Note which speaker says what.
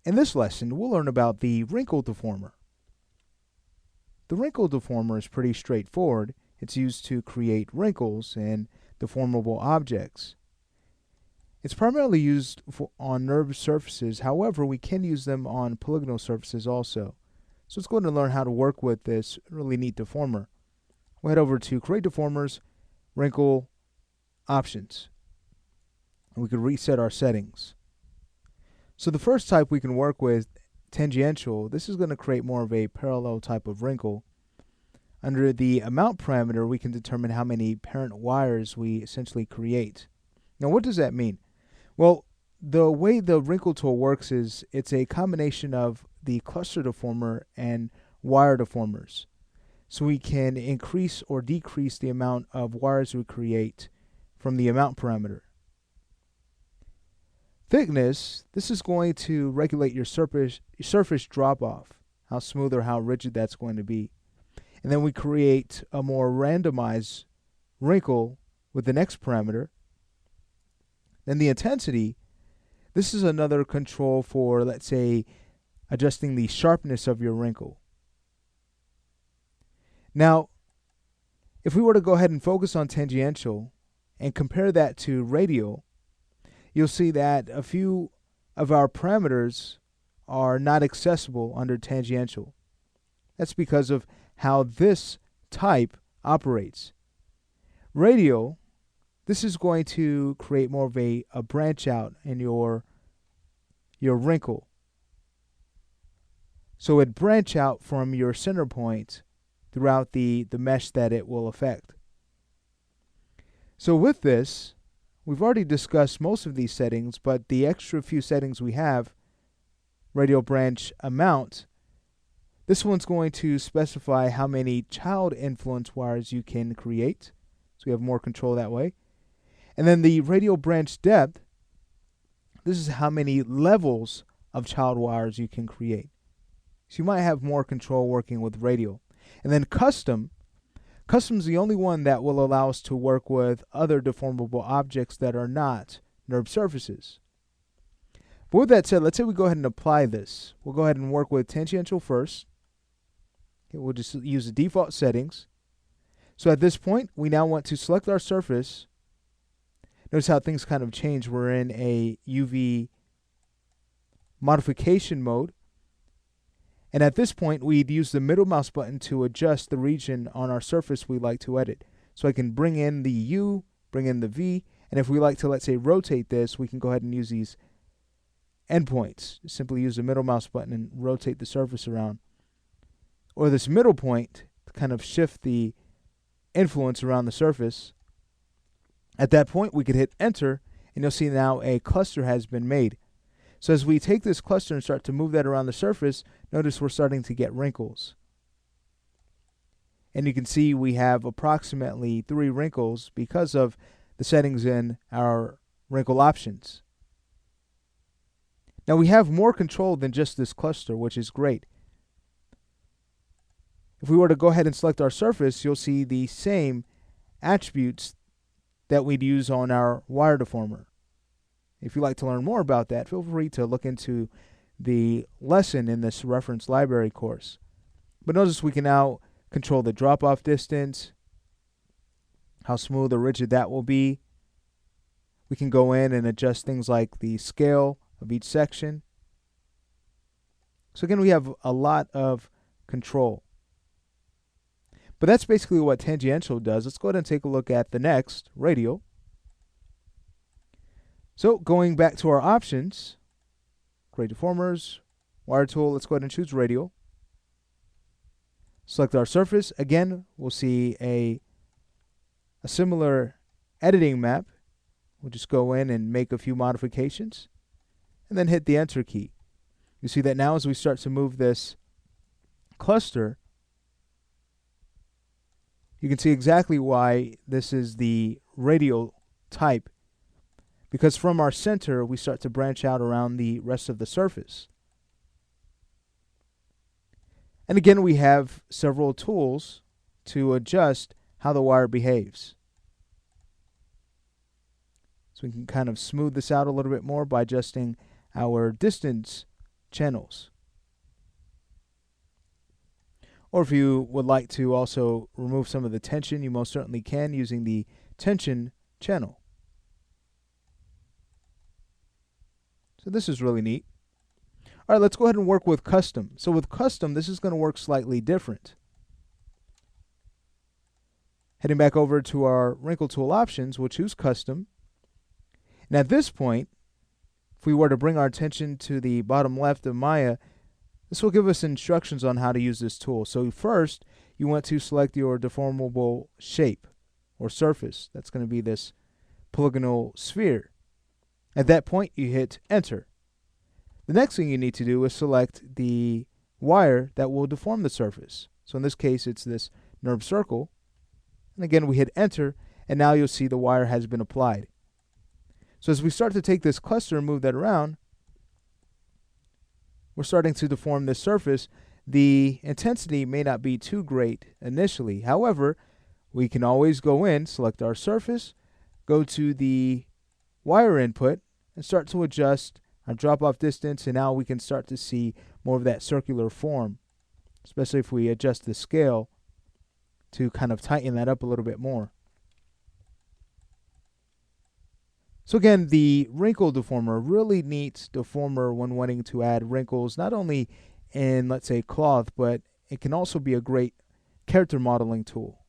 Speaker 1: In this lesson, we'll learn about the wrinkle deformer. The wrinkle deformer is pretty straightforward. It's used to create wrinkles in deformable objects. It's primarily used on nerved surfaces. However, we can use them on polygonal surfaces also. So let's go ahead and learn how to work with this really neat deformer. We'll head over to Create Deformers, Wrinkle Options. And we can reset our settings. So the first type we can work with, tangential. This is going to create more of a parallel type of wrinkle. Under the amount parameter, we can determine how many parent wires we essentially create. Now, what does that mean? Well, the way the wrinkle tool works is it's a combination of the cluster deformer and wire deformers. So we can increase or decrease the amount of wires we create from the amount parameter. Thickness, this is going to regulate your surface drop-off, how smooth or how rigid that's going to be. And then we create a more randomized wrinkle with the next parameter. Then the intensity, this is another control for, let's say, adjusting the sharpness of your wrinkle. Now, if we were to go ahead and focus on tangential and compare that to radial, you'll see that a few of our parameters are not accessible under tangential. That's because of how this type operates. Radial, this is going to create more of a branch out in your wrinkle. So it branch out from your center point throughout the mesh that it will affect. So with this, we've already discussed most of these settings, but the extra few settings we have, radial branch amount, this one's going to specify how many child influence wires you can create. So we have more control that way. And then the radial branch depth, this is how many levels of child wires you can create. So you might have more control working with radial. And then custom is the only one that will allow us to work with other deformable objects that are not nerve surfaces. But with that said, let's say we go ahead and apply this. We'll go ahead and work with tangential first. Okay, we'll just use the default settings. So at this point, we now want to select our surface. Notice how things kind of change. We're in a UV modification mode. And at this point, we'd use the middle mouse button to adjust the region on our surface we'd like to edit. So I can bring in the U, bring in the V, and if we like to, let's say, rotate this, we can go ahead and use these endpoints. Simply use the middle mouse button and rotate the surface around. Or this middle point to kind of shift the influence around the surface. At that point, we could hit enter, and you'll see now a cluster has been made. So as we take this cluster and start to move that around the surface, notice we're starting to get wrinkles. And you can see we have approximately 3 wrinkles because of the settings in our wrinkle options. Now we have more control than just this cluster, which is great. If we were to go ahead and select our surface, you'll see the same attributes that we'd use on our wire deformer. If you'd like to learn more about that, feel free to look into the lesson in this reference library course. But notice we can now control the drop-off distance, how smooth or rigid that will be. We can go in and adjust things like the scale of each section. So again, we have a lot of control. But that's basically what tangential does. Let's go ahead and take a look at the next, radial. So going back to our options, create deformers, wire tool, let's go ahead and choose radial. Select our surface. Again, we'll see a similar editing map. We'll just go in and make a few modifications and then hit the enter key. You see that now as we start to move this cluster, you can see exactly why this is the radial type. Because from our center, we start to branch out around the rest of the surface. And again, we have several tools to adjust how the wire behaves. So we can kind of smooth this out a little bit more by adjusting our distance channels. Or if you would like to also remove some of the tension, you most certainly can using the tension channel. So this is really neat. All right, let's go ahead and work with custom. So with custom, this is going to work slightly different. Heading back over to our wrinkle tool options, we'll choose custom. And at this point, if we were to bring our attention to the bottom left of Maya, this will give us instructions on how to use this tool. So first, you want to select your deformable shape or surface. That's going to be this polygonal sphere. At that point, you hit enter. The next thing you need to do is select the wire that will deform the surface. So in this case, it's this nerve circle. And again, we hit enter, and now you'll see the wire has been applied. So as we start to take this cluster and move that around, we're starting to deform this surface. The intensity may not be too great initially. However, we can always go in, select our surface, go to the wire input, and start to adjust our drop-off distance, and now we can start to see more of that circular form, especially if we adjust the scale to kind of tighten that up a little bit more. So again, the wrinkle deformer, really neat deformer when wanting to add wrinkles, not only in, let's say, cloth, but it can also be a great character modeling tool.